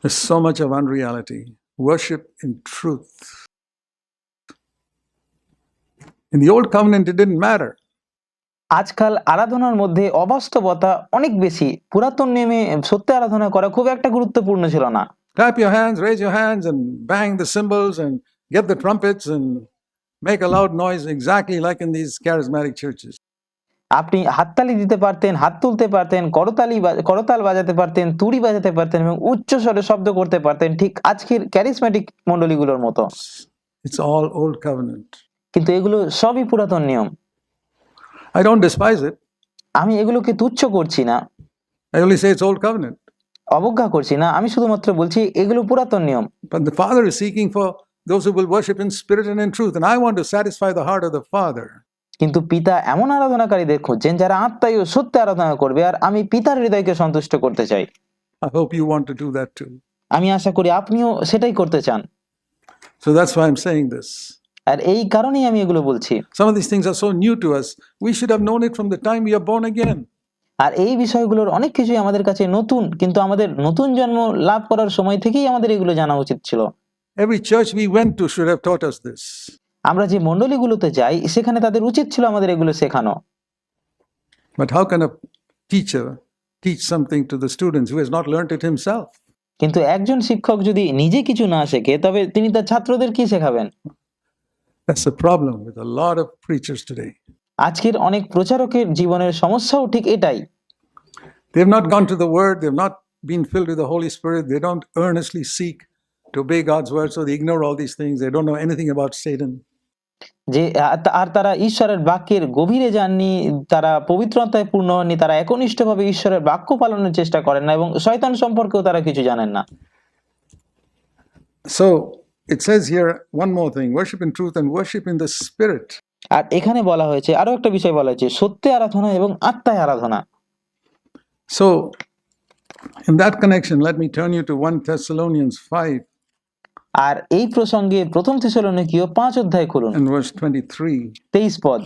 There's so much of unreality. Worship in truth. In the old covenant, it didn't matter. আজকাল আরাধনার মধ্যে অবাস্তবতা অনেক বেশি। পুরাতন নিয়মে সত্য আরাধনা করা খুব একটা গুরুত্বপূর্ণ ছিল না। Clap your hands, raise your hands, and bang the cymbals and get the trumpets and make a loud noise, exactly like in these charismatic churches. আপনি হাততালি দিতে পারতেন, হাত তুলতে পারতেন, করতাল বাজাতে পারতেন, তুড়ি বাজাতে পারতেন এবং উচ্চ স্বরে শব্দ করতে পারতেন, ঠিক আজকের ক্যারিসম্যাটিক মণ্ডলীগুলোর মতো। It's all old covenant. কিন্তু এগুলো সবই পুরাতন নিয়ম। I don't despise it. আমি এগুলোকে তুচ্ছ করছি না, I only say it's old covenant. অবজ্ঞা করছি না, আমি শুধুমাত্র বলছি এগুলো পুরাতন নিয়ম। But the Father is seeking for those who will worship in spirit and in truth, and I want to satisfy the heart of the Father. কিন্তু পিতা এমন আরাধনাকারীদের খুঁজছেন যারা আত্মায় ও সত্যে আরাধনা করবে, আর আমি পিতার হৃদয়কে সন্তুষ্ট করতে চাই। I hope you want to do that too. আমি আশা করি আপনিও সেটাই করতে চান। So that's why I'm saying this. আর এই কারণেই আমি এগুলো বলছি। Some of these things are so new to us. We should have known it from the time we are born again. আর এই বিষয়গুলোর অনেক কিছুই আমাদের কাছে নতুন, কিন্তু আমাদের নতুন জন্ম লাভ করার সময় থেকেই আমাদের এগুলো জানা উচিত ছিল। Every church we went to should have taught us this. আমরা যে মণ্ডলীগুলোতে যাই সেখানে তাদের উচিত ছিল আমাদের এগুলো শেখানো। But how can a teacher teach something to the students who has not learned it himself? কিন্তু একজন শিক্ষক যদি নিজে কিছু না শেখে তবে তিনি তার ছাত্রদের কি শেখাবেন? That's the problem with a lot of preachers today. আজকের অনেক প্রচারকের জীবনের সমস্যাও ঠিক এটাই। They've not gone to the Word, they've not been filled with the Holy Spirit, they don't earnestly seek to obey God's Word, so they ignore all these things, they don't know anything about Satan. যে আর তারা ঈশ্বরের বাক্যের গভীরে যাননি, তারা পবিত্রতায় পূর্ণ হননি, তারা একনিষ্ঠভাবে ঈশ্বরের বাক্য পালনের চেষ্টা করেন না এবং শয়তান সম্পর্কেও তারা কিছু জানেন না। So it says here one more thing, worship in truth and worship in the Spirit. আর এখানে বলা হয়েছে, আরো একটা বিষয় বলা হয়েছে, সত্যে আরাধনা এবং আত্মায় আরাধনা। So in that connection, let me turn you to 1 Thessalonians 5 আর এই প্রসঙ্গে প্রথম থেসলোনিকীয় 5 অধ্যায় খুলুন, and verse 23. 23 পদ।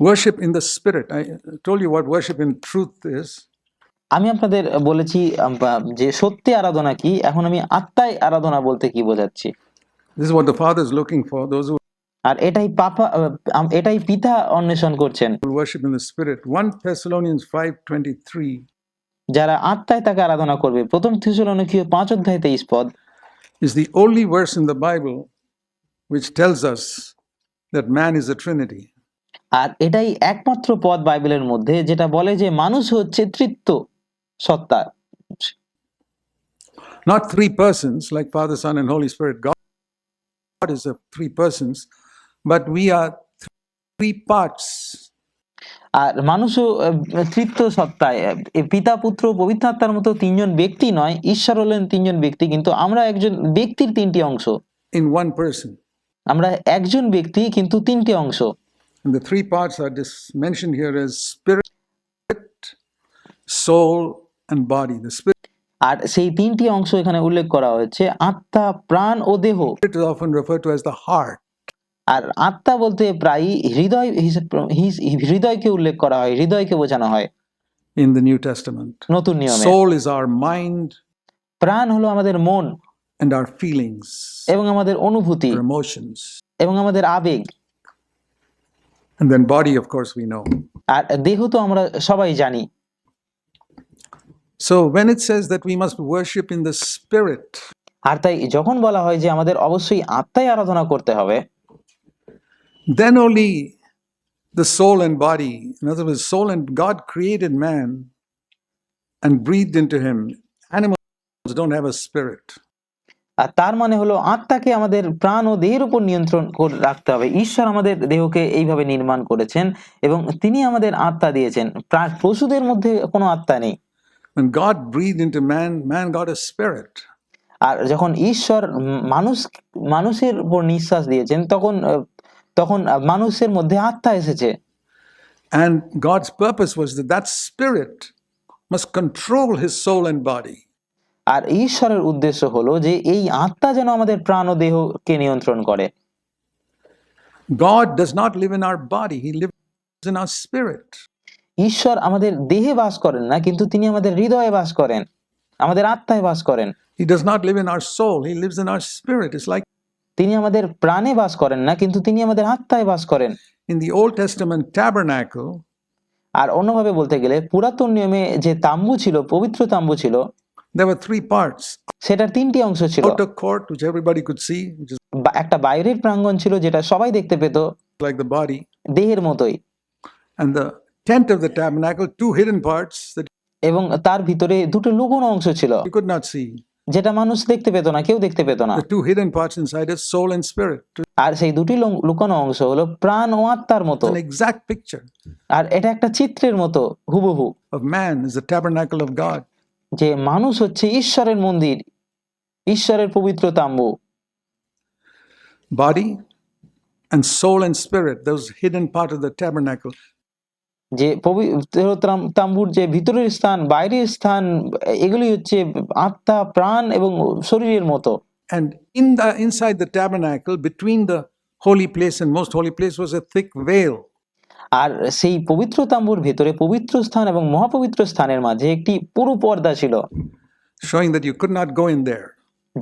Worship in the Spirit. I told you what worship in truth is. আমি আপনাদের বলেছি যে সত্যে আরাধনা কি, এখন আমি আত্মায় আরাধনা বলতে কি বোঝাচ্ছি। This is what the Father is looking for, those who আর এটাই পিতা অন্বেষণ করছেন, will worship in the Spirit. 1 Thessalonians 5:23. যারা আত্মায় তাকে আরাধনা করবে। প্রথম থেসলোনিকীয় 5 অধ্যায় 23 পদ is the only verse in the Bible which tells us that man is a Trinity. আর এটাই একমাত্র পদ বাইবেলের মধ্যে যেটা বলে যে মানুষ হচ্ছে তৃত্ব সত্তা, Not three persons like Father, Son, and Holy Spirit. God is of three persons, but we are three parts. আর মানুষও তৃত্ব সত্তায়, পিতা পুত্র পবিত্র আত্মার মতো তিনজন ব্যক্তি নয়, ঈশ্বর হলেন তিনজন ব্যক্তি, কিন্তু আমরা একজন ব্যক্তির তিনটি অংশ। In one person. আমরা একজন ব্যক্তি কিন্তু তিনটি অংশ। And the three parts are mentioned here as spirit, soul, and body. The spirit আর সেই তিনটি অংশ এখানে উল্লেখ করা হয়েছে, আত্মা, প্রাণ ও দেহ। is often referred to as the heart. আর আত্মা বলতে প্রায় হৃদয়কে উল্লেখ করা হয়, হৃদয়কে বোঝানো হয় in the New Testament. নতুন নিয়মে। Soul is our mind, প্রাণ হলো আমাদের মন and our feelings, এবং আমাদের অনুভূতি our emotions. এবং আমাদের আবেগ। And then body, of course, we know. আর দেহ তো আমরা সবাই জানি। So when it says that we must worship in the Spirit, আর তাই যখন বলা হয় যে আমাদের অবশ্যই আত্মায় আরাধনা করতে হবে, then only the soul and body, in other words, soul and God created man and breathed into him. Animals don't have a spirit. আর তার মানে হলো আত্মাকে আমাদের প্রাণ ও দেহের উপর নিয়ন্ত্রণ করে রাখতে হবে। ঈশ্বর আমাদের দেহকে এইভাবে নির্মাণ করেছেন এবং তিনি আমাদের আত্মা দিয়েছেন। পশুদের মধ্যে কোনো আত্মা নেই। When God breathed into man, man got a spirit. আর যখন ঈশ্বর মানুষের উপর নিঃশ্বাস দিয়েছেন তখন মানুষের মধ্যে আত্মা এসেছে। And God's purpose was that spirit must control his soul and body. আর ঈশ্বরের উদ্দেশ্য হলো যে এই আত্মা যেন আমাদের প্রাণ ও দেহকে নিয়ন্ত্রণ করে। God does not live in our body, he lives in our spirit. ঈশ্বর আমাদের দেহে বাস করেন না, কিন্তু তিনি আমাদের হৃদয়ে বাস করেন। আমাদের আত্মায় বাস করেন। He does not live in our soul, He lives in our spirit. It's like তিনি আমাদের প্রাণে বাস করেন না, কিন্তু তিনি আমাদের আত্মায় বাস করেন। in the Old Testament tabernacle, আর অন্যভাবে বলতে গেলে পুরাতন নিয়মে যে তাম্বু ছিল, পবিত্র তাম্বু ছিল, there were three parts. সেটার 3টি অংশ ছিল। Outer court, which everybody could see, which is একটা বাইরের প্রাঙ্গণ ছিল যেটা সবাই দেখতে পেত, like the body, দেহের মতোই, and the tent of the tabernacle, two hidden parts that এবং তার ভিতরে দুটো লুকোনো অংশ ছিল you could not see. যেটা মানুষ দেখতে পেত না, কেউ দেখতে পেত না। The two hidden parts inside is soul and spirit. আর সেই দুটি লুকোনো অংশ হলো প্রাণ ও আত্মার মতো। An exact picture আর এটা একটা চিত্রের মতো হুবহু, of man is the tabernacle of God. যে মানুষ হচ্ছে ঈশ্বরের মন্দির, ঈশ্বরের পবিত্র তাম্বু। Body and soul and spirit, those hidden part of the tabernacle, যে পবিত্র তাম্বুর যে ভিতরের স্থান, বাইরের স্থান, এগুলি হচ্ছে আত্মা, প্রাণ এবং শরীরের মতো। and inside the tabernacle, between the holy place and most holy place, was a thick veil. আর সেই পবিত্র তাম্বুর ভিতরে পবিত্র স্থান এবং মহাপবিত্র স্থানের মাঝে একটি পুরু পর্দা ছিল, Showing that you could not go in there.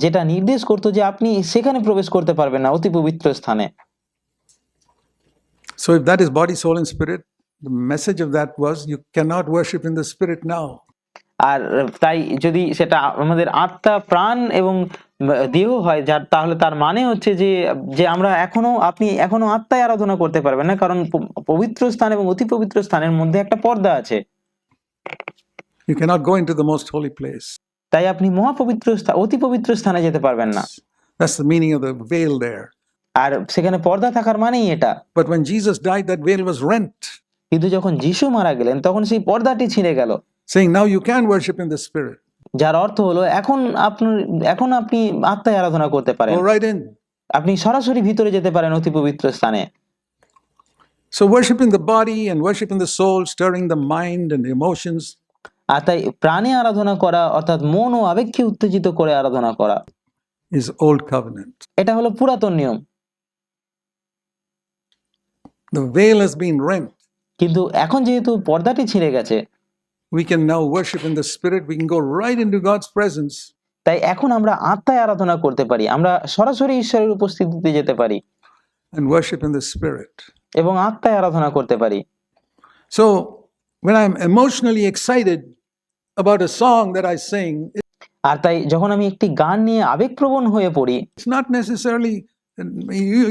যেটা নির্দেশ করতো যে আপনি সেখানে প্রবেশ করতে পারবেন না, অতি পবিত্র স্থানে। So if that is body, soul, and spirit, the message of that was you cannot worship in the spirit now. আর তাই যদি সেটা আমাদের আত্মা, প্রাণ এবং দেহ হয়, যার তাহলে তার মানে হচ্ছে যে যে আমরা আপনি এখনো আত্মায় আরাধনা করতে পারবেন না, কারণ পবিত্র স্থান এবং অতি পবিত্র স্থানের মধ্যে একটা পর্দা আছে। You cannot go into the most holy place. তাই আপনি মহাপবিত্র অতি পবিত্র স্থানে যেতে পারবেন না। That's the meaning of the veil there. আর সেখানে পর্দা থাকার মানেই এটা। But when Jesus died, that veil was rent, কিন্তু যখন যিশু মারা গেলেন তখন সেই পর্দাটি ছিঁড়ে গেল, saying now you can worship in the spirit. যার অর্থ হলো এখন আপনি আত্মায় আরাধনা করতে পারেন, Go right in. আপনি সরাসরি ভিতরে যেতে পারেন অতি পবিত্র স্থানে। So worshiping the body and worshiping the soul, stirring the mind and the emotions, আর তাই প্রাণে আরাধনা করা অর্থাৎ মন ও আবেগকে উত্তেজিত করে আরাধনা করা, is old covenant. এটা হলো পুরাতন নিয়ম। The veil has been rent. কিন্তু এখন যেহেতু পর্দাটি ছিঁড়ে গেছে, We can now worship in the spirit. We can go right into God's presence তাই এখন আমরা আত্মায় আরাধনা করতে পারি, আমরা সরাসরি ঈশ্বরের উপস্থিতিতে যেতে পারি and worship in the spirit. এবং আত্মায় আরাধনা করতে পারি। So when I'm emotionally excited about a song that I sing, আর তাই যখন আমি একটি গান নিয়ে আবেগপ্রবণ হয়ে পড়ি, it's not necessarily,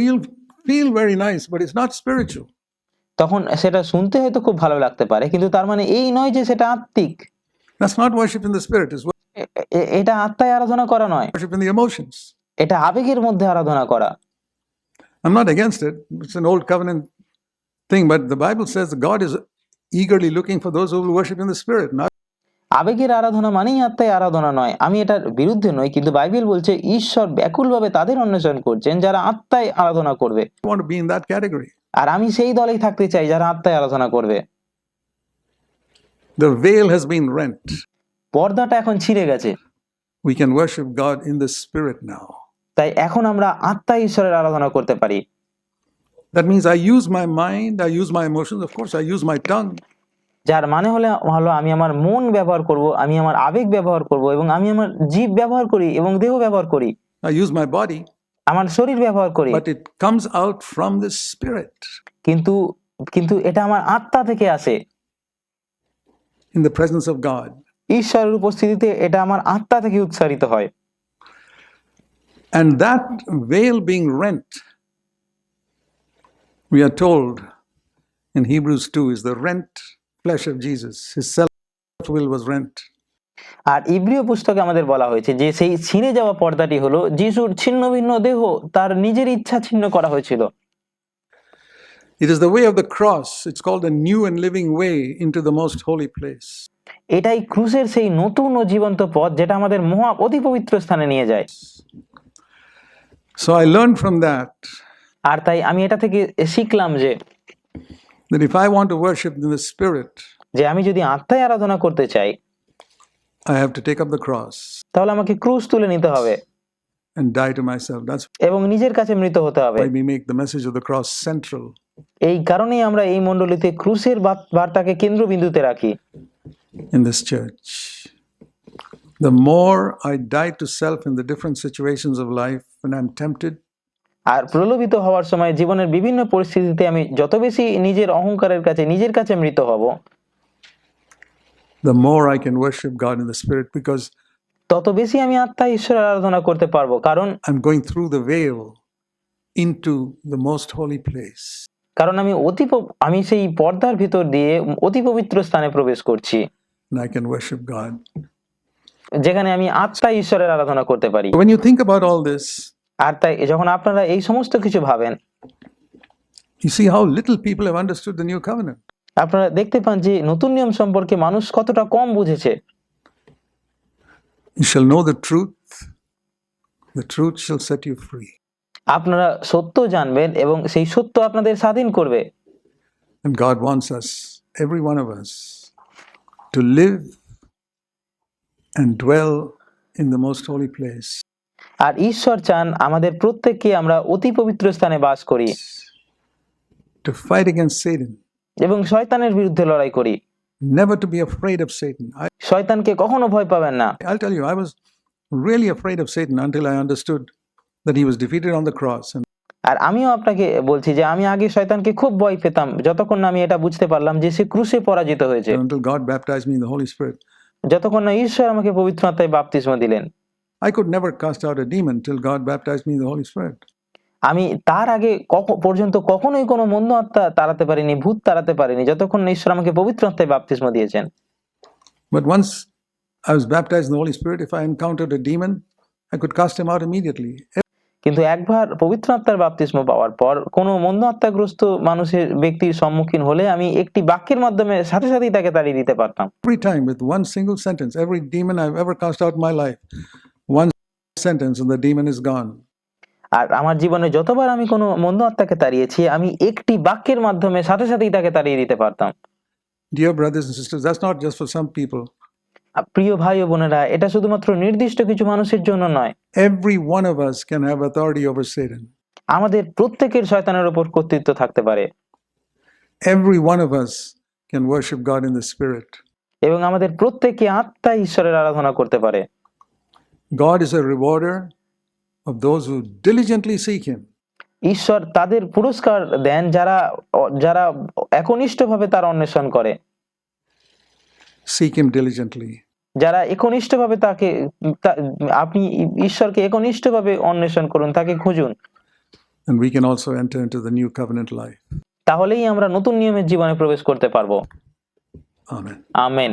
you'll feel very nice, but it's not spiritual. তখন সেটা শুনতে হয়তো খুব ভালো লাগতে পারে, কিন্তু তার মানে এই নয় যে সেটা আত্মিক। That's not worship in the spirit. It's এটা আত্মায় আরাধনা করা নয়, worship in the emotions. এটা আবেগের মধ্যে আরাধনা করা। I'm not against it. It's an old covenant thing, but the Bible says God is eagerly looking for those who will worship in the spirit. Not আবেগের আরাধনা মানেই আত্মায় আরাধনা নয়, আমি এটার বিরুদ্ধে নই, কিন্তু বাইবেল বলছে ঈশ্বর ব্যাকুলভাবে তাদের অন্বেষণ করছেন যারা আত্মায় আরাধনা করবে। I want to be in that category. আর আমি সেই দলেই থাকতে চাই যারা আত্মায় আরাধনা করবে। The veil has been rent. পর্দাটা এখন ছিঁড়ে গেছে, We can worship God in the spirit now. তাই এখন আমরা আত্মায় ঈশ্বরের আরাধনা করতে পারি। That means I use my mind, I use my emotions, of course, I use my tongue. যার মানে হলো আমি আমার মন ব্যবহার করব, আমি আমার আবেগ ব্যবহার করব, এবং আমি আমার জীব ব্যবহার করি এবং দেহ ব্যবহার করি, I use my body, আমার শরীর ব্যবহার করি, but it comes out from the spirit কিন্তু এটা আমার আত্মা থেকে আসে। in the presence of God. ঈশ্বরের উপস্থিতিতে এটা আমার আত্মা থেকে উচ্চারিত হয়। And that veil being rent, we are told in Hebrews 2, is the rent flesh of Jesus. His self-will was rent. আর ইব্রিয় পুস্তকে আমাদের বলা হয়েছে যে সেই ছিঁড়ে যাওয়া পর্দাটি হলো যিশুর ছিন্ন ভিন্ন দেহ, তার নিজের ইচ্ছা ছিন্ন করা হয়েছিল। It is the way of the cross. It's called a new and living way into the most holy place. এটাই ক্রুশের সেই নতুন ও জীবন্ত পথ যেটা আমাদের অতি পবিত্র স্থানে নিয়ে যায়। So I learned from that আর তাই আমি এটা থেকে শিখলাম যে if I want to worship in the spirit, যে আমি যদি আত্মায় আরাধনা করতে চাই, I have to take up the cross তাহলে আমাকে ক্রুশ তুলে নিতে হবে and die to myself. That's এবং নিজের কাছে মৃত হতে হবে। why we make the message of the cross central এই কারণেই আমরা এই মণ্ডলীতে ক্রুশের বার্তাকে কেন্দ্রবিন্দুতে রাখি। in this church. the more I die to self in the different situations of life when I'm tempted, আর প্রলোভিত হওয়ার সময় জীবনের বিভিন্ন পরিস্থিতিতে আমি যত বেশি নিজের অহংকারের কাছে নিজের কাছে মৃত হব, the more I can worship God in the Spirit, because তত বেশি আমি আত্মায় ঈশ্বরের আরাধনা করতে পারবো, কারণ I'm going through the veil into the most holy place. আমি সেই পর্দার ভিতর দিয়ে অতি পবিত্র স্থানে প্রবেশ করছি, And I can worship God. যেখানে আমি আত্মায় ঈশ্বরের আরাধনা করতে পারি। When you think about all this, আর তাই যখন আপনারা এই সমস্ত কিছু ভাবেন, you see how little people have understood the new covenant. আপনারা দেখতে পান যে নতুন নিয়ম সম্পর্কে মানুষ কতটা কম বুঝেছে। You shall know the truth shall set you free. আপনারা সত্য জানবেন এবং সেই সত্য আপনাদের স্বাধীন করবে। And God wants us, every one of us, to live and dwell in the most holy place. আর ঈশ্বর চান আমাদের প্রত্যেককে আমরা অতি পবিত্র স্থানে বাস করি, To fight against Satan. এবং শয়তানের বিরুদ্ধে লড়াই করি। Never to be afraid of Satan. শয়তানকে কখনো ভয় পাবেন না। I'll tell you, I was really afraid of Satan until I understood that he was defeated on the cross. And আর আমিও আপনাকে বলছি যে আমি আগে শয়তানকে খুব ভয় পেতাম, যতক্ষণ না আমি এটা বুঝতে পারলাম যে সে ক্রুশে পরাজিত হয়েছে, until God baptized me in the Holy Spirit. যতক্ষণ না ঈশ্বর আমাকে পবিত্র আত্মায় বাপ্তিস্ম দিলেন। I could never cast out a demon till God baptized me in the Holy Spirit. আমি তার আগে পর্যন্ত কখনোই কোনো মন্দ আত্মা তাড়াতে পারিনি, ভূত তাড়াতে পারিনি, যতক্ষণ না ঈশ্বর আমাকে পবিত্র আত্মায় বাপ্তিস্ম দিয়েছেন। But once I was baptized in the Holy Spirit, if I encountered a demon, I could cast him out immediately. কিন্তু একবার পবিত্র আত্মার বাপ্তিস্ম পাওয়ার পর কোনো মন্দ আত্মাগ্রস্ত মানুষের ব্যক্তির সম্মুখীন হলে আমি একটি বাক্যের মাধ্যমে সাথে সাথেই তাকে তাড়িয়ে দিতে পারতাম। Every time with one single sentence, every demon I've ever cast out in my life, one sentence and the demon is gone. আর আমার জীবনে যতবার আমি কোনো মন্দ আত্মাকে তাড়িয়েছি, আমি একটি বাক্যের মাধ্যমে সাথে সাথেই তাকে তাড়িয়ে দিতে পারতাম। Dear brothers and sisters, that's not just for some people. প্রিয় ভাই ও বোনেরা, এটা শুধুমাত্র নির্দিষ্ট কিছু মানুষের জন্য নয়। Every one of us can have authority over Satan. আমাদের প্রত্যেকের শয়তানের উপর কর্তৃত্ব থাকতে পারে। Every one of us can worship God in the Spirit. এবং আমাদের প্রত্যেকে আত্মায় ঈশ্বরের আরাধনা করতে পারে। God is a rewarder of those who diligently seek Him. ঈশ্বর তাদের পুরস্কার দেন যারা একনিষ্ঠভাবে তার অন্বেষণ করে। Seek Him diligently. যারা একনিষ্ঠভাবে আপনি ঈশ্বরকে একনিষ্ঠভাবে অন্বেষণ করুন, তাকে খুঁজুন। And we can also enter into the new covenant life. তাহলেই আমরা নতুন নিয়মের জীবনে প্রবেশ করতে পারবো। Amen. আমেন।